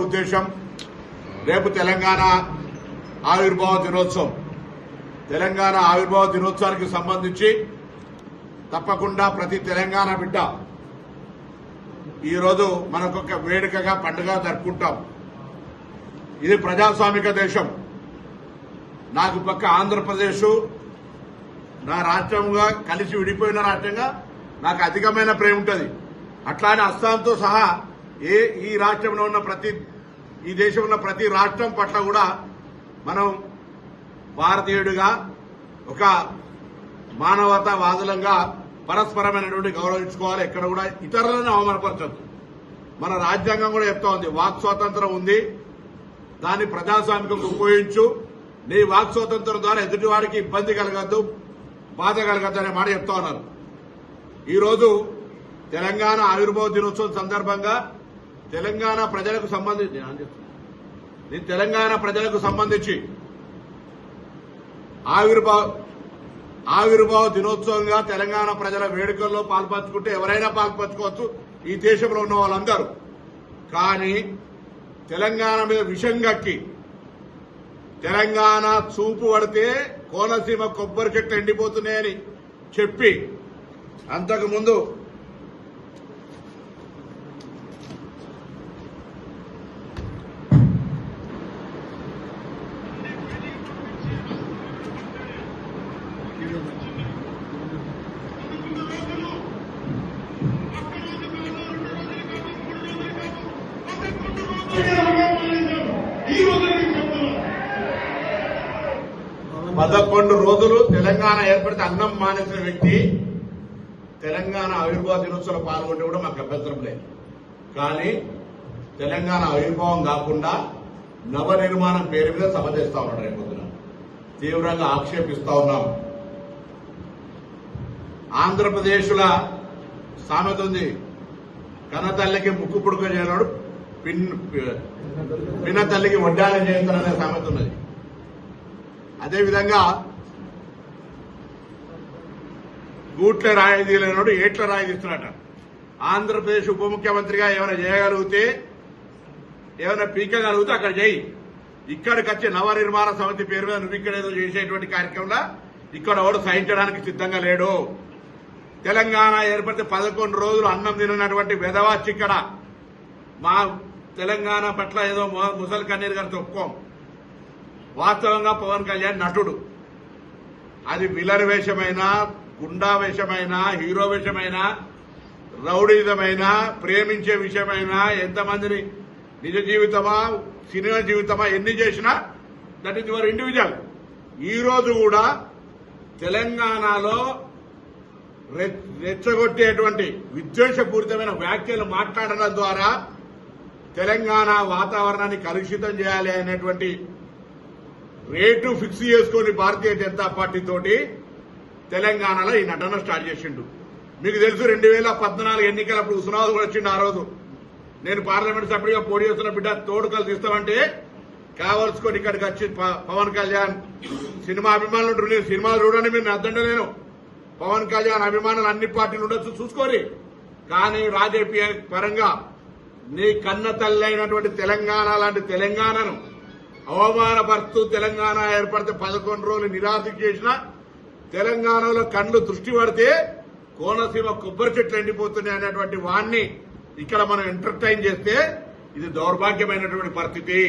ఉద్దేశం రేపు తెలంగాణ ఆవిర్భావ దినోత్సవం. తెలంగాణ ఆవిర్భావ దినోత్సవానికి సంబంధించి తప్పకుండా ప్రతి తెలంగాణ బిడ్డ ఈరోజు మనకొక వేడుకగా పండుగ జరుపుకుంటాం. ఇది ప్రజాస్వామిక దేశం. నాకు పక్క ఆంధ్రప్రదేశ్ నా రాష్ట్రంగా కలిసి విడిపోయిన రాష్ట్రంగా నాకు అధికమైన ప్రేమ ఉంటుంది. అట్లానే అస్సాంతో సహా ఈ రాష్ట్రంలో ఉన్న ఈ దేశంలో ఉన్న ప్రతి రాష్ట్రం పట్ల కూడా మనం భారతీయుడిగా ఒక మానవతావాదులంగా పరస్పరమైనటువంటి గౌరవించుకోవాలి. ఎక్కడ కూడా ఇతరులను అవమానపరచద్దు. మన రాజ్యాంగం కూడా చెప్తా ఉంది, వాక్ స్వాతంత్రం ఉంది, దాన్ని ప్రజాస్వామికంగా ఉపయోగించు. నీ వాక్ స్వాతంత్రం ద్వారా ఎదుటివాడికి ఇబ్బంది కలగద్దు, బాధ కలగద్దు అనే మాట చెప్తా ఉన్నారు. ఈరోజు తెలంగాణ ఆవిర్భావ దినోత్సవం సందర్భంగా తెలంగాణ ప్రజలకు సంబంధించి ఆవిర్భావ దినోత్సవంగా తెలంగాణ ప్రజల వేడుకల్లో పాల్పంచుకుంటే ఎవరైనా పాల్పంచుకోవచ్చు, ఈ దేశంలో ఉన్న వాళ్ళందరూ. కానీ తెలంగాణ మీద విషం కక్కి తెలంగాణ చూపు పడితే కోనసీమ కొబ్బరి చెట్లు ఎండిపోతున్నాయని చెప్పి అంతకుముందు పదకొండు రోజులు తెలంగాణ ఏర్పడితే అన్నం మానేసిన వ్యక్తి తెలంగాణ ఆవిర్భావ దినోత్సవంలో పాల్గొంటే కూడా మాకు అభ్యంతరం లేదు. కానీ తెలంగాణ ఆవిర్భావం కాకుండా నవ నిర్మాణం పేరు మీద సభ చేస్తా ఉన్నాడు. రేపొద్దున తీవ్రంగా ఆక్షేపిస్తా ఉన్నాం. ఆంధ్రప్రదేశ్ల సామెత ఉంది, కన్నతల్లికి ముక్కు పుడుక చేయనాడు పిన్న తల్లికి వడ్డానం చేస్తారనే సామెత ఉన్నది. అదేవిధంగా గూట్ల రాయి తీయలేనాడు ఏట్ల రాయి తీస్తున్నట. ఆంధ్రప్రదేశ్ ఉప ముఖ్యమంత్రిగా ఏమైనా చేయగలిగితే, ఏమైనా పీకగలిగితే అక్కడ చేయి. ఇక్కడికి వచ్చే నవ నిర్మాణ సమితి పేరు మీద నువ్వు ఇక్కడ ఏదో చేసేటువంటి కార్యక్రమంలో ఇక్కడ ఎవడు సహించడానికి సిద్ధంగా లేడు. తెలంగాణ ఏర్పడితే 11 రోజులు అన్నం తినటువంటి వెధవాచి ఇక్కడ మా తెలంగాణ పట్ల ఏదో ముసలి కన్నీరు గారు చెప్పుకోం. వాస్తవంగా పవన్ కళ్యాణ్ నటుడు. అది విలన్ వేషమైనా, గుండా వేషమైనా, హీరో వేషమైనా, రౌడీజమైనా, ప్రేమించే విషయమైనా, ఎంతమందిని నిజ జీవితమా సినిమా జీవితమా ఎన్ని చేసినా దట్ ఈస్ యువర్ ఇండివిజువల్. ఈ రోజు కూడా తెలంగాణలో రెచ్చగొట్టేటువంటి విద్వేషపూరితమైన వ్యాఖ్యలు మాట్లాడడం ద్వారా తెలంగాణ వాతావరణాన్ని కలుషితం చేయాలి అనేటువంటి రేటు ఫిక్స్ చేసుకుని భారతీయ జనతా పార్టీ తోటి తెలంగాణలో ఈ నటన స్టార్ట్ చేసిండు. మీకు తెలుసు 2014 ఎన్నికలప్పుడు హుస్నాబాద్ కూడా వచ్చిండు. ఆ రోజు నేను పార్లమెంట్ సభ్యుడిగా పోటీ చేస్తున్న బిడ్డ తోడుకలు తీస్తామంటే కావలసుకొని ఇక్కడికి వచ్చి పవన్ కళ్యాణ్ సినిమా అభిమానులు ఉంటారు, నేను సినిమాలు చూడండి, మీరు అద్దంటే నేను పవన్ కళ్యాణ్ అభిమానులు అన్ని పార్టీలు ఉండొచ్చు చూసుకోరి. కానీ రాజకీయ పరంగా నీ కన్న తల్లి అయినటువంటి తెలంగాణ లాంటి తెలంగాణను అవమానపరుస్తూ తెలంగాణ ఏర్పడితే 11 రోజులు నిరాశ చేసిన తెలంగాణలో కళ్ళు దృష్టి పడితే కోనసీమ కొబ్బరి చెట్లు ఎండిపోతున్నాయి అనేటువంటి వాణ్ణి ఇక్కడ మనం ఎంటర్టైన్ చేస్తే ఇది దౌర్భాగ్యమైనటువంటి పరిస్థితి.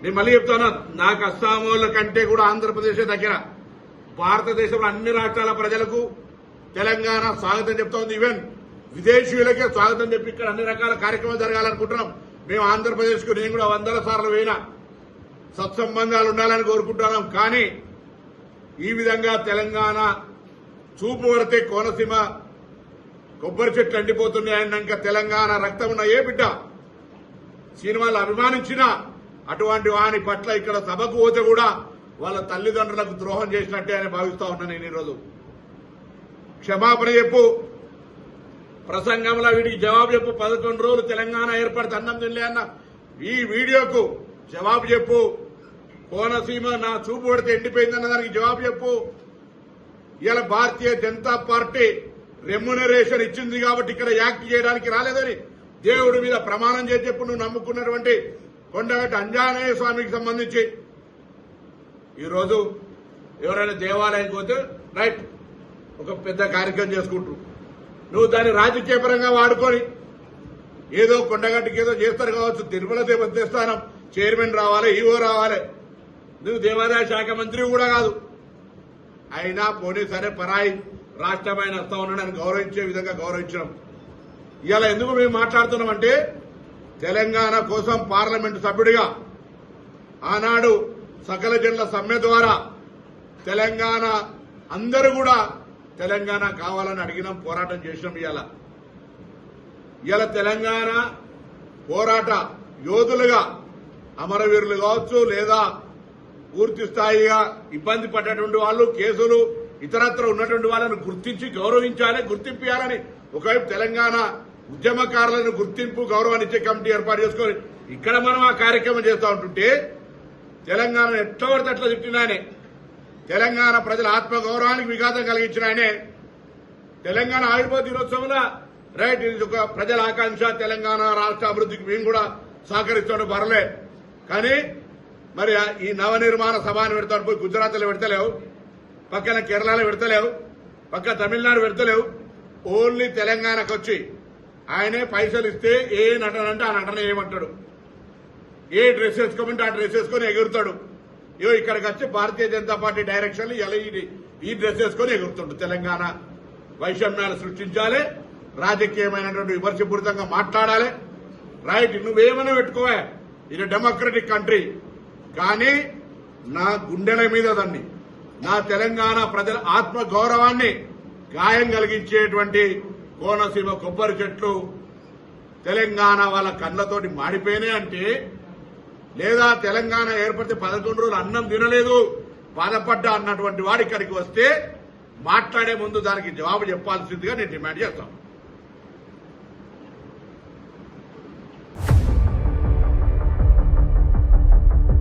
నేను మళ్ళీ చెప్తాను, నాకు అస్సామోళ్ల కంటే కూడా ఆంధ్రప్రదేశ్ దగ్గర. భారతదేశంలో అన్ని రాష్ట్రాల ప్రజలకు తెలంగాణ స్వాగతం చెప్తోంది. ఈవెన్ విదేశీయులకే స్వాగతం చెప్పి ఇక్కడ అన్ని రకాల కార్యక్రమాలు జరగాలనుకుంటున్నాం. మేము ఆంధ్రప్రదేశ్ కు నేను కూడా 100 సార్లు పోయినా సత్సంబంధాలు ఉండాలని కోరుకుంటున్నాం. కానీ ఈ విధంగా తెలంగాణ చూపు పడితే కోనసీమ కొబ్బరి చెట్లు ఎండిపోతున్నాయన్నాక తెలంగాణ రక్తం ఉన్న ఏ బిడ్డ సినిమాలు అభిమానించినా అటువంటి వాని పట్ల ఇక్కడ సభకు పోతే కూడా వాళ్ళ తల్లిదండ్రులకు ద్రోహం చేసినట్టే అని భావిస్తా ఉన్నాను. నేను ఈరోజు క్షమాపణ చెప్పు, ప్రసంగంలో వీడికి జవాబు చెప్పు. 11 రోజులు తెలంగాణ ఏర్పడితే అన్నం తినలే అన్న ఈ వీడియోకు జవాబు చెప్పు. కోనసీమ నా చూపు పడితే ఎండిపోయిందన్న దానికి జవాబు చెప్పు. ఇలా భారతీయ జనతా పార్టీ రెమ్యునరేషన్ ఇచ్చింది కాబట్టి ఇక్కడ యాక్ట్ చేయడానికి రాలేదని దేవుడి మీద ప్రమాణం చేసి చెప్పు నువ్వు నమ్ముకున్నటువంటి కొండగట్టు అంజనేయ స్వామికి సంబంధించి ఈరోజు ఎవరైనా దేవాలయానికి పోతే రైట్ ఒక పెద్ద కార్యక్రమం చేసుకుంటూ నువ్వు దాన్ని రాజకీయపరంగా వాడుకొని ఏదో కొండగట్టుకి ఏదో చేస్తారు కావచ్చు, తిరుమల దేవస్థానం చైర్మన్ రావాలి, ఈవో రావాలి. నువ్వు దేవాదాయ శాఖ మంత్రి కూడా కాదు. అయినా పోనీ సరే పరాయి రాష్ట్రమైన వస్తా ఉన్నాడని గౌరవించే విధంగా గౌరవించడం. ఇవాళ ఎందుకు మేము మాట్లాడుతున్నామంటే తెలంగాణ కోసం పార్లమెంటు సభ్యుడిగా ఆనాడు సకల జనుల సమ్మె ద్వారా తెలంగాణ అందరూ కూడా తెలంగాణ కావాలని అడిగినాం, పోరాటం చేసినాం. ఇవాళ తెలంగాణ పోరాట యోధులుగా అమరవీరులు కావచ్చు, లేదా పూర్తి స్థాయిగా ఇబ్బంది పడ్డటువంటి వాళ్ళు, కేసులు ఇతరత్ర ఉన్నటువంటి వాళ్ళను గుర్తించి గౌరవించాలి, గుర్తింపాలని ఒకవైపు తెలంగాణ ఉద్యమకారులను గుర్తింపు గౌరవాన్ని ఇచ్చే కమిటీ ఏర్పాటు చేసుకొని ఇక్కడ మనం ఆ కార్యక్రమం చేస్తూ ఉంటుంటే తెలంగాణ ఎట్లా పడితే అట్లా తిట్టిన ఆయనే, తెలంగాణ ప్రజల ఆత్మగౌరవానికి విఘాతం కలిగించిన ఆయనే, తెలంగాణ ఆవిర్భావ దినోత్సవంలో రైట్ ఇది ఒక ప్రజల ఆకాంక్ష, తెలంగాణ రాష్ట్ర అభివృద్ధికి మేము కూడా సహకరిస్తాడు బరలే. కానీ మరి ఈ నవనిర్మాణ సభను పెడతాడు పోయి గుజరాత్లో పెడతలేవు, పక్కన కేరళలో పెడతలేవు, పక్క తమిళనాడు పెడతలేవు. ఓన్లీ తెలంగాణకు వచ్చి ఆయనే పైసలు ఇస్తే ఏ నటన అంటే ఆ నటన ఏమంటాడు, ఏ డ్రెస్ వేసుకోమంటే ఆ డ్రెస్ వేసుకొని ఎగురుతాడు. ఇక్కడికి వచ్చి భారతీయ జనతా పార్టీ డైరెక్షన్లు ఇలా ఈ డ్రెస్ వేసుకొని ఎగురుతాడు. తెలంగాణ వైషమ్యాలు సృష్టించాలి, రాజకీయమైనటువంటి విమర్శపూరితంగా మాట్లాడాలి. రైట్ నువ్వేమైనా పెట్టుకోవా, ఇది డెమోక్రటిక్ కంట్రీ. కానీ నా గుండెల మీద దాన్ని, నా తెలంగాణ ప్రజల ఆత్మ గౌరవాన్ని గాయం కలిగించేటువంటి కోనసీమ కొబ్బరి చెట్లు తెలంగాణ వాళ్ళ కళ్ళతోటి మాడిపోయినాయి అంటే, లేదా తెలంగాణ ఏర్పడితే 11 రోజులు అన్నం తినలేదు బాధపడ్డా అన్నటువంటి వాడు ఇక్కడికి వస్తే మాట్లాడే ముందు దానికి జవాబు చెప్పాల్సిందిగా నేను డిమాండ్ చేస్తాను.